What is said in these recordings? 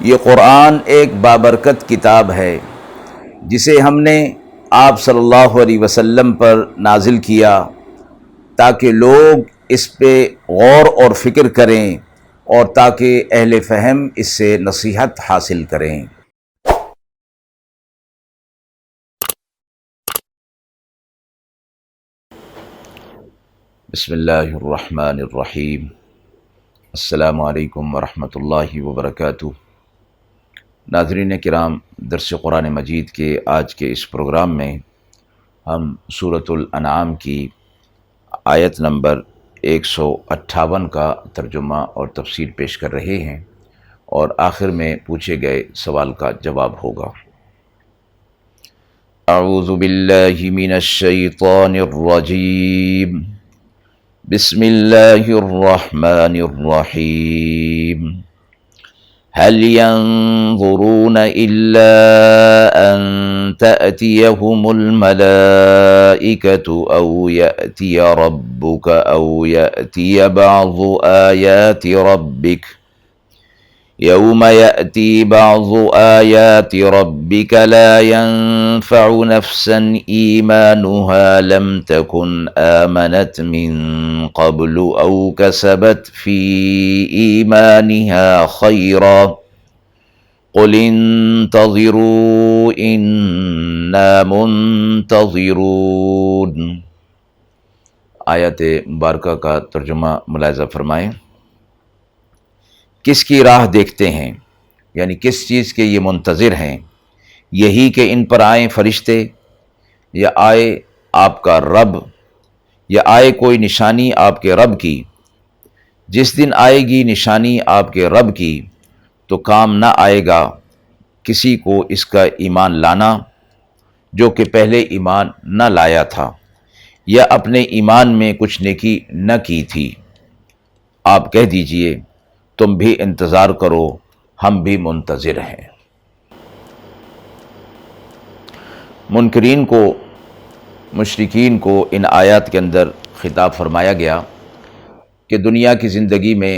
یہ قرآن ایک بابرکت کتاب ہے جسے ہم نے آپ صلی اللہ علیہ وسلم پر نازل کیا تاکہ لوگ اس پہ غور اور فکر کریں اور تاکہ اہل فہم اس سے نصیحت حاصل کریں۔ بسم اللہ الرحمن الرحیم۔ السلام علیکم ورحمۃ اللہ وبرکاتہ۔ ناظرین کرام، درس قرآن مجید کے آج کے اس پروگرام میں ہم سورۃ الانعام کی آیت نمبر 158 کا ترجمہ اور تفسیر پیش کر رہے ہیں اور آخر میں پوچھے گئے سوال کا جواب ہوگا۔ اعوذ باللہ من الشیطان الرجیم، بسم اللہ الرحمن الرحیم۔ هل ينظرون إلا أن تأتيهم الملائكة أو يأتي ربك أو يأتي بعض آيات ربك يوم يأتي بعض آيات ربك لا ينفع نفسا إيمانها لم تكن آمنت من قبل أو كسبت في إيمانها خيرا قل انتظروا إنا منتظرون۔ آیت مبارکہ کا ترجمہ ملاحظہ فرمائیں۔ کس کی راہ دیکھتے ہیں، یعنی کس چیز کے یہ منتظر ہیں؟ یہی کہ ان پر آئیں فرشتے، یا آئے آپ کا رب، یا آئے کوئی نشانی آپ کے رب کی۔ جس دن آئے گی نشانی آپ کے رب کی تو کام نہ آئے گا کسی کو اس کا ایمان لانا جو کہ پہلے ایمان نہ لایا تھا یا اپنے ایمان میں کچھ نیکی نہ کی تھی۔ آپ کہہ دیجئے تم بھی انتظار کرو، ہم بھی منتظر ہیں۔ منکرین کو، مشرکین کو ان آیات کے اندر خطاب فرمایا گیا کہ دنیا کی زندگی میں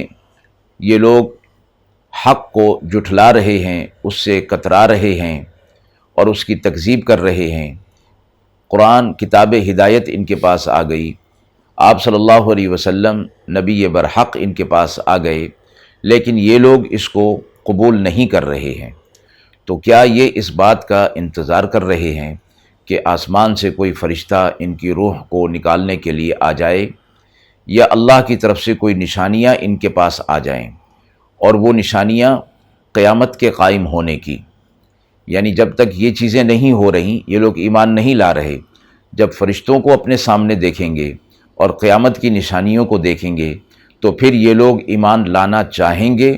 یہ لوگ حق کو جھٹلا رہے ہیں، اس سے کترا رہے ہیں اور اس کی تکذیب کر رہے ہیں۔ قرآن کتاب ہدایت ان کے پاس آ گئی، آپ صلی اللہ علیہ وسلم نبی برحق ان کے پاس آ گئے، لیکن یہ لوگ اس کو قبول نہیں کر رہے ہیں۔ تو کیا یہ اس بات کا انتظار کر رہے ہیں کہ آسمان سے کوئی فرشتہ ان کی روح کو نکالنے کے لیے آ جائے، یا اللہ کی طرف سے کوئی نشانیاں ان کے پاس آ جائیں؟ اور وہ نشانیاں قیامت کے قائم ہونے کی، یعنی جب تک یہ چیزیں نہیں ہو رہی یہ لوگ ایمان نہیں لا رہے۔ جب فرشتوں کو اپنے سامنے دیکھیں گے اور قیامت کی نشانیوں کو دیکھیں گے تو پھر یہ لوگ ایمان لانا چاہیں گے،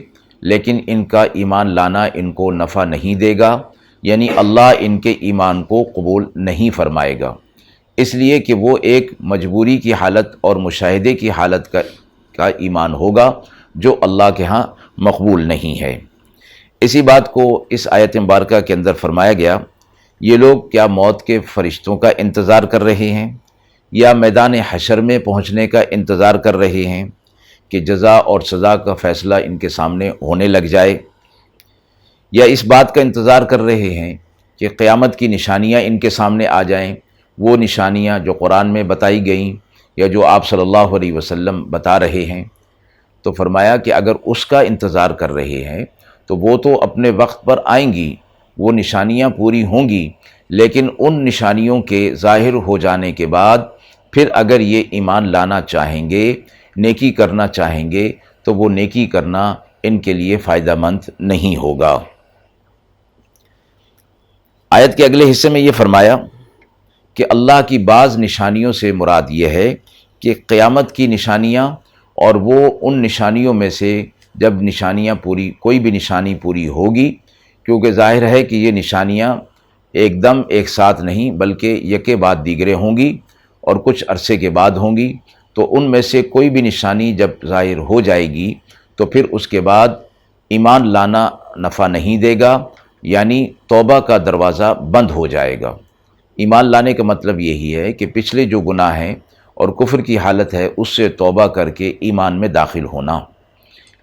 لیکن ان کا ایمان لانا ان کو نفع نہیں دے گا، یعنی اللہ ان کے ایمان کو قبول نہیں فرمائے گا، اس لیے کہ وہ ایک مجبوری کی حالت اور مشاہدے کی حالت کا ایمان ہوگا جو اللہ کے ہاں مقبول نہیں ہے۔ اسی بات کو اس آیت مبارکہ کے اندر فرمایا گیا، یہ لوگ کیا موت کے فرشتوں کا انتظار کر رہے ہیں یا میدان حشر میں پہنچنے کا انتظار کر رہے ہیں کہ جزا اور سزا کا فیصلہ ان کے سامنے ہونے لگ جائے، یا اس بات کا انتظار کر رہے ہیں کہ قیامت کی نشانیاں ان کے سامنے آ جائیں، وہ نشانیاں جو قرآن میں بتائی گئیں یا جو آپ صلی اللہ علیہ وسلم بتا رہے ہیں؟ تو فرمایا کہ اگر اس کا انتظار کر رہے ہیں تو وہ تو اپنے وقت پر آئیں گی، وہ نشانیاں پوری ہوں گی، لیکن ان نشانیوں کے ظاہر ہو جانے کے بعد پھر اگر یہ ایمان لانا چاہیں گے، نیکی کرنا چاہیں گے، تو وہ نیکی کرنا ان کے لیے فائدہ مند نہیں ہوگا۔ آیت کے اگلے حصے میں یہ فرمایا کہ اللہ کی بعض نشانیوں سے مراد یہ ہے کہ قیامت کی نشانیاں، اور وہ ان نشانیوں میں سے جب نشانیاں پوری، کوئی بھی نشانی پوری ہوگی، کیونکہ ظاہر ہے کہ یہ نشانیاں ایک دم ایک ساتھ نہیں بلکہ یکے بعد دیگرے ہوں گی اور کچھ عرصے کے بعد ہوں گی، تو ان میں سے کوئی بھی نشانی جب ظاہر ہو جائے گی تو پھر اس کے بعد ایمان لانا نفع نہیں دے گا، یعنی توبہ کا دروازہ بند ہو جائے گا۔ ایمان لانے کا مطلب یہی ہے کہ پچھلے جو گناہ ہیں اور کفر کی حالت ہے اس سے توبہ کر کے ایمان میں داخل ہونا،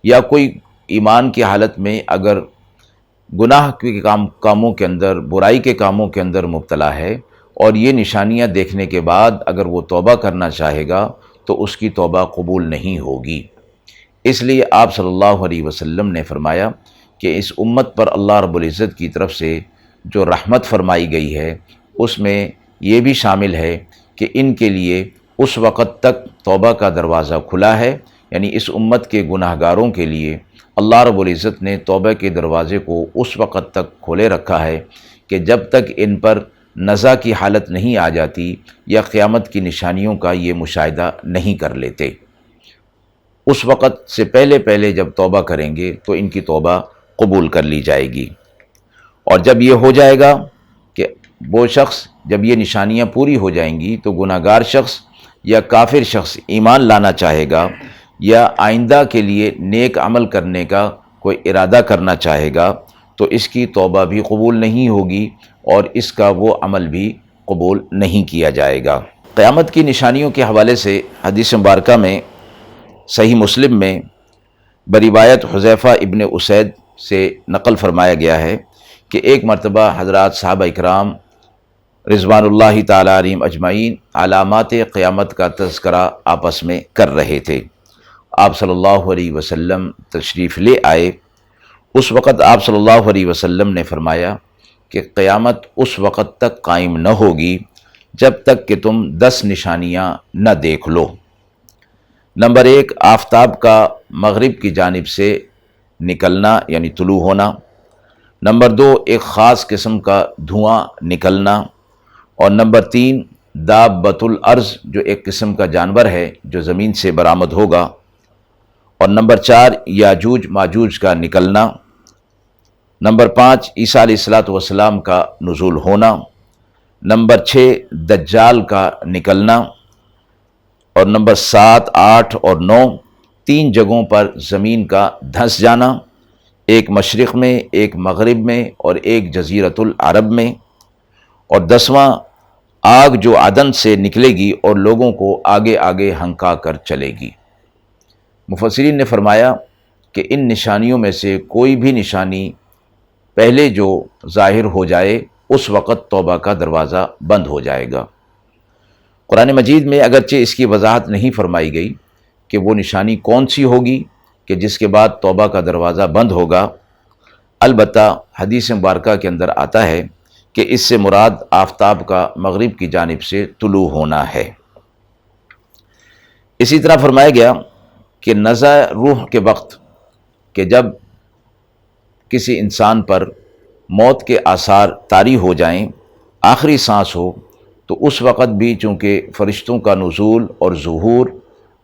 یا کوئی ایمان کی حالت میں اگر گناہ کے کاموں کے اندر، برائی کے کاموں کے اندر مبتلا ہے، اور یہ نشانیاں دیکھنے کے بعد اگر وہ توبہ کرنا چاہے گا تو اس کی توبہ قبول نہیں ہوگی۔ اس لیے آپ صلی اللہ علیہ وسلم نے فرمایا کہ اس امت پر اللہ رب العزت کی طرف سے جو رحمت فرمائی گئی ہے اس میں یہ بھی شامل ہے کہ ان کے لیے اس وقت تک توبہ کا دروازہ کھلا ہے، یعنی اس امت کے گناہ گاروں کے لیے اللہ رب العزت نے توبہ کے دروازے کو اس وقت تک کھولے رکھا ہے کہ جب تک ان پر نزع کی حالت نہیں آ جاتی یا قیامت کی نشانیوں کا یہ مشاہدہ نہیں کر لیتے۔ اس وقت سے پہلے جب توبہ کریں گے تو ان کی توبہ قبول کر لی جائے گی، اور جب یہ ہو جائے گا کہ وہ شخص، جب یہ نشانیاں پوری ہو جائیں گی تو گناہ گار شخص یا کافر شخص ایمان لانا چاہے گا یا آئندہ کے لیے نیک عمل کرنے کا کوئی ارادہ کرنا چاہے گا تو اس کی توبہ بھی قبول نہیں ہوگی اور اس کا وہ عمل بھی قبول نہیں کیا جائے گا۔ قیامت کی نشانیوں کے حوالے سے حدیث مبارکہ میں صحیح مسلم میں بروایت حذیفہ ابن اسید سے نقل فرمایا گیا ہے کہ ایک مرتبہ حضرات صحابہ اکرام رضوان اللہ تعالیٰ علیہم اجمعین علامات قیامت کا تذکرہ آپس میں کر رہے تھے۔ آپ صلی اللہ علیہ وسلم تشریف لے آئے۔ اس وقت آپ صلی اللہ علیہ وسلم نے فرمایا کہ قیامت اس وقت تک قائم نہ ہوگی جب تک کہ تم 10 نشانیاں نہ دیکھ لو۔ نمبر 1، آفتاب کا مغرب کی جانب سے نکلنا یعنی طلوع ہونا۔ نمبر 2، ایک خاص قسم کا دھواں نکلنا۔ اور نمبر 3، دابۃ الارض جو ایک قسم کا جانور ہے جو زمین سے برآمد ہوگا۔ اور نمبر 4، یاجوج ماجوج کا نکلنا۔ نمبر 5، عیسیٰ علیہ السلام کا نزول ہونا۔ نمبر 6، دجال کا نکلنا۔ اور نمبر 7، 8 اور 9، 3 جگہوں پر زمین کا دھنس جانا، ایک مشرق میں، ایک مغرب میں اور ایک جزیرۃ العرب میں۔ اور 10واں، آگ جو عدن سے نکلے گی اور لوگوں کو آگے آگے ہنکا کر چلے گی۔ مفسرین نے فرمایا کہ ان نشانیوں میں سے کوئی بھی نشانی پہلے جو ظاہر ہو جائے اس وقت توبہ کا دروازہ بند ہو جائے گا۔ قرآن مجید میں اگرچہ اس کی وضاحت نہیں فرمائی گئی کہ وہ نشانی کون سی ہوگی کہ جس کے بعد توبہ کا دروازہ بند ہوگا، البتہ حدیث مبارکہ کے اندر آتا ہے کہ اس سے مراد آفتاب کا مغرب کی جانب سے طلوع ہونا ہے۔ اسی طرح فرمایا گیا کہ نزع روح کے وقت کہ جب کسی انسان پر موت کے آثار طاری ہو جائیں، آخری سانس ہو، تو اس وقت بھی چونکہ فرشتوں کا نزول اور ظہور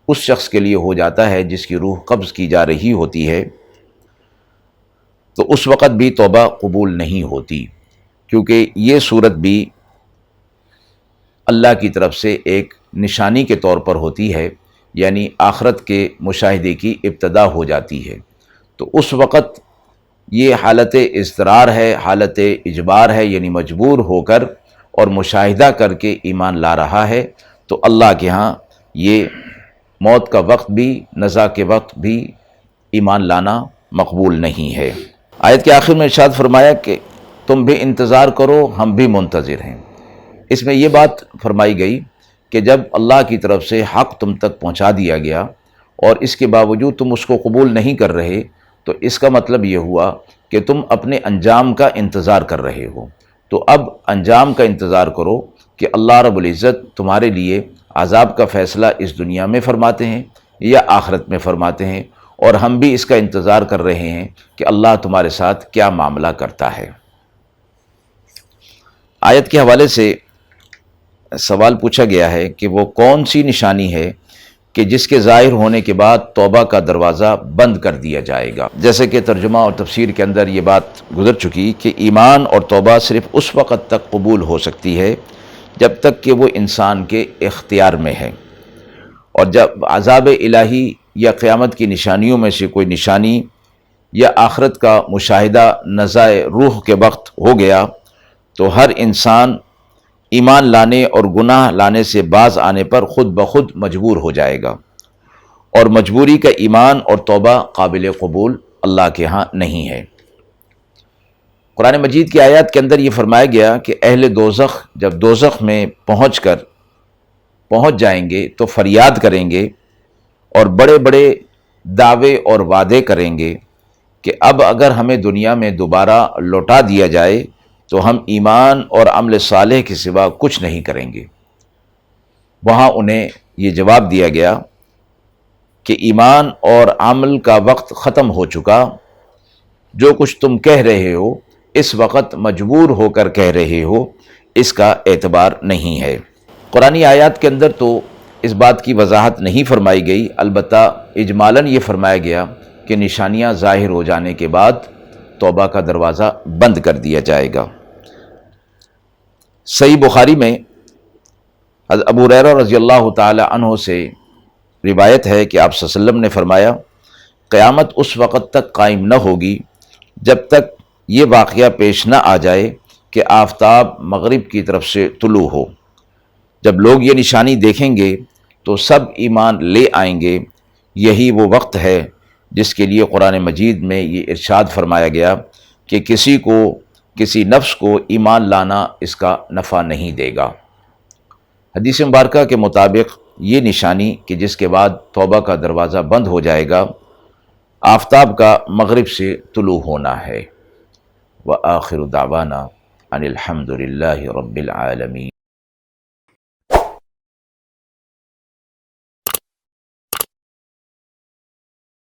اس شخص کے لیے ہو جاتا ہے جس کی روح قبض کی جا رہی ہوتی ہے، تو اس وقت بھی توبہ قبول نہیں ہوتی، کیونکہ یہ صورت بھی اللہ کی طرف سے ایک نشانی کے طور پر ہوتی ہے، یعنی آخرت کے مشاہدے کی ابتدا ہو جاتی ہے۔ تو اس وقت یہ حالت اضطرار ہے، حالت اجبار ہے، یعنی مجبور ہو کر اور مشاہدہ کر کے ایمان لا رہا ہے، تو اللہ کے ہاں یہ موت کا وقت بھی، نزع کے وقت بھی ایمان لانا مقبول نہیں ہے۔ آیت کے آخر میں ارشاد فرمایا کہ تم بھی انتظار کرو، ہم بھی منتظر ہیں۔ اس میں یہ بات فرمائی گئی کہ جب اللہ کی طرف سے حق تم تک پہنچا دیا گیا اور اس کے باوجود تم اس کو قبول نہیں کر رہے، تو اس کا مطلب یہ ہوا کہ تم اپنے انجام کا انتظار کر رہے ہو۔ تو اب انجام کا انتظار کرو کہ اللہ رب العزت تمہارے لیے عذاب کا فیصلہ اس دنیا میں فرماتے ہیں یا آخرت میں فرماتے ہیں، اور ہم بھی اس کا انتظار کر رہے ہیں کہ اللہ تمہارے ساتھ کیا معاملہ کرتا ہے۔ آیت کے حوالے سے سوال پوچھا گیا ہے کہ وہ کون سی نشانی ہے کہ جس کے ظاہر ہونے کے بعد توبہ کا دروازہ بند کر دیا جائے گا۔ جیسے کہ ترجمہ اور تفسیر کے اندر یہ بات گزر چکی کہ ایمان اور توبہ صرف اس وقت تک قبول ہو سکتی ہے جب تک کہ وہ انسان کے اختیار میں ہے، اور جب عذاب الہی یا قیامت کی نشانیوں میں سے کوئی نشانی یا آخرت کا مشاہدہ نزع روح کے وقت ہو گیا تو ہر انسان ایمان لانے اور گناہ لانے سے باز آنے پر خود بخود مجبور ہو جائے گا، اور مجبوری کا ایمان اور توبہ قابل قبول اللہ کے ہاں نہیں ہے۔ قرآن مجید کی آیات کے اندر یہ فرمایا گیا کہ اہل دوزخ جب دوزخ میں پہنچ جائیں گے تو فریاد کریں گے اور بڑے بڑے دعوے اور وعدے کریں گے کہ اب اگر ہمیں دنیا میں دوبارہ لوٹا دیا جائے تو ہم ایمان اور عمل صالح کے سوا کچھ نہیں کریں گے۔ وہاں انہیں یہ جواب دیا گیا کہ ایمان اور عمل کا وقت ختم ہو چکا، جو کچھ تم کہہ رہے ہو اس وقت مجبور ہو کر کہہ رہے ہو، اس کا اعتبار نہیں ہے۔ قرآنی آیات کے اندر تو اس بات کی وضاحت نہیں فرمائی گئی، البتہ اجمالاً یہ فرمایا گیا کہ نشانیاں ظاہر ہو جانے کے بعد توبہ کا دروازہ بند کر دیا جائے گا۔ صحیح بخاری میں حضرت ابو ہریرہ رضی اللہ تعالی عنہ سے روایت ہے کہ آپ صلی اللہ علیہ وسلم نے فرمایا، قیامت اس وقت تک قائم نہ ہوگی جب تک یہ واقعہ پیش نہ آ جائے کہ آفتاب مغرب کی طرف سے طلوع ہو۔ جب لوگ یہ نشانی دیکھیں گے تو سب ایمان لے آئیں گے۔ یہی وہ وقت ہے جس کے لیے قرآن مجید میں یہ ارشاد فرمایا گیا کہ کسی نفس کو ایمان لانا اس کا نفع نہیں دے گا۔ حدیث مبارکہ کے مطابق یہ نشانی کہ جس کے بعد توبہ کا دروازہ بند ہو جائے گا، آفتاب کا مغرب سے طلوع ہونا ہے۔ وآخر دعوانا ان الحمد للہ رب العالمین۔